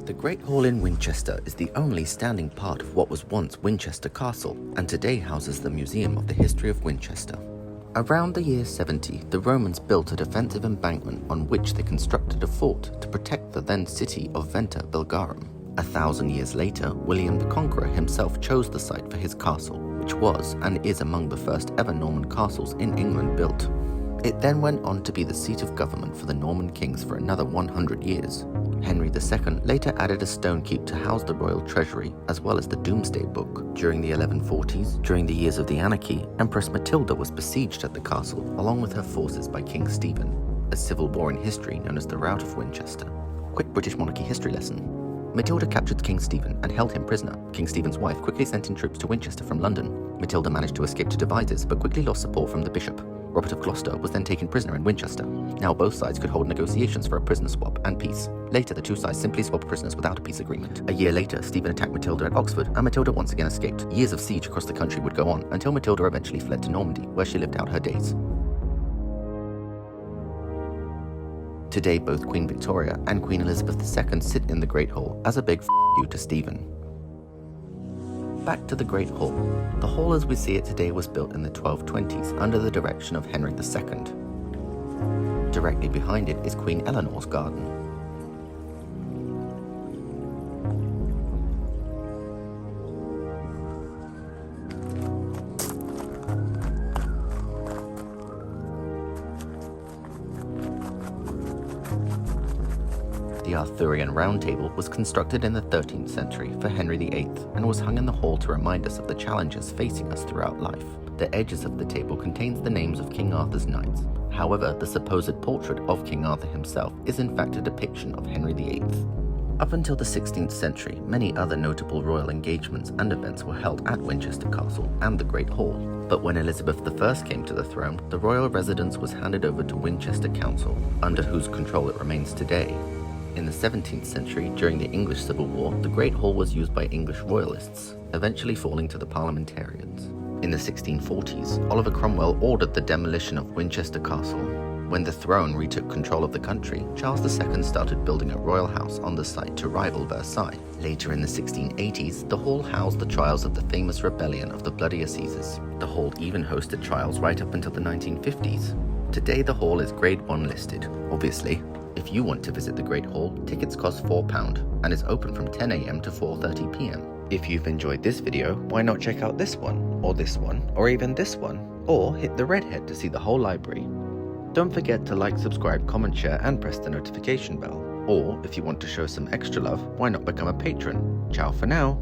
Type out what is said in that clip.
The Great Hall in Winchester is the only standing part of what was once Winchester Castle, and today houses the Museum of the History of Winchester. Around the year 70, the Romans built a defensive embankment on which they constructed a fort to protect the then city of Venta Belgarum. 1,000 years later, William the Conqueror himself chose the site for his castle, which was and is among the first ever Norman castles in England built. It then went on to be the seat of government for the Norman kings for another 100 years. Henry II later added a stone keep to house the royal treasury, as well as the Domesday Book. During the 1140s, during the years of the anarchy, Empress Matilda was besieged at the castle, along with her forces by King Stephen, a civil war in history known as the Route of Winchester. Quick British monarchy history lesson. Matilda captured King Stephen and held him prisoner. King Stephen's wife quickly sent in troops to Winchester from London. Matilda managed to escape to Devizes, but quickly lost support from the bishop. Robert of Gloucester was then taken prisoner in Winchester. Now both sides could hold negotiations for a prisoner swap and peace. Later, the two sides simply swapped prisoners without a peace agreement. A year later, Stephen attacked Matilda at Oxford, and Matilda once again escaped. Years of siege across the country would go on, until Matilda eventually fled to Normandy, where she lived out her days. Today, both Queen Victoria and Queen Elizabeth II sit in the Great Hall as a big you to Stephen. Back to the Great Hall. The hall as we see it today was built in the 1220s under the direction of Henry II. Directly behind it is Queen Eleanor's garden. The Arthurian Roundtable was constructed in the 13th century for Henry VIII and was hung in the hall to remind us of the challenges facing us throughout life. The edges of the table contains the names of King Arthur's knights. However, the supposed portrait of King Arthur himself is in fact a depiction of Henry VIII. Up until the 16th century, many other notable royal engagements and events were held at Winchester Castle and the Great Hall. But when Elizabeth I came to the throne, the royal residence was handed over to Winchester Council, under whose control it remains today. In the 17th century, during the English Civil War, the Great Hall was used by English royalists, eventually falling to the parliamentarians. In the 1640s, Oliver Cromwell ordered the demolition of Winchester Castle. When the throne retook control of the country, Charles II started building a royal house on the site to rival Versailles. Later in the 1680s, the hall housed the trials of the famous rebellion of the Bloody Assizes. The hall even hosted trials right up until the 1950s. Today the hall is Grade 1 listed, obviously. If you want to visit the Great Hall, tickets cost £4 and is open from 10 AM to 4:30 PM. If you've enjoyed this video, why not check out this one, or even this one, or hit the red head to see the whole library. Don't forget to like, subscribe, comment, share, and press the notification bell. Or, if you want to show some extra love, why not become a patron? Ciao for now!